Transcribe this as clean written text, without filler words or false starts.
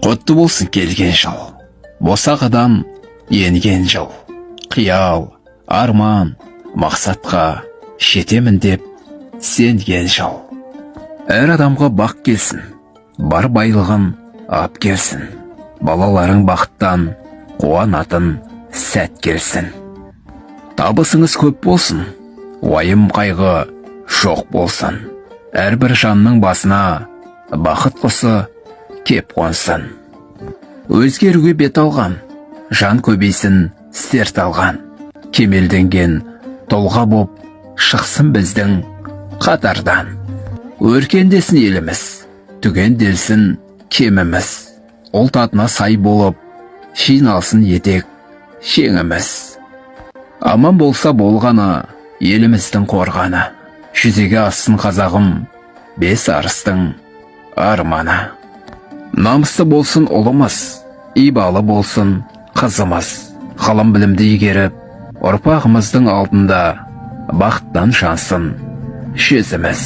Құтты болсын келген жыл, босағадан енген жыл. Қиял, арман, мақсатқа жетемін деп сенген жыл. Әр адамға бақ келсін, бар байлығын ап келсін. Балаларың бақыттан қуанатын сәт келсін. Табысыңыз көп болсын, уайым қайғы жоқ болсын. Әрбір жанның басына бақыт құсы кеп қонсын. Өзгеруге бет алған, жан көбейсін серт алған. Кемелденген толға боп шықсын біздің қатардан. Өркендесін еліміз, түгенделсін кеміміз. Ұлт атына сай болып, жиналсын етек шеңіміз. Аман болса болғаны, еліміздің қорғаны. Жүзеге ассын қазағым, бес арыстың арманы. Намысты болсын ұлымыз, ибалы болсын қызымыз. Ғылым білімді игеріп, ұрпағымыздың алдында бақыттан шансын жүзіміз.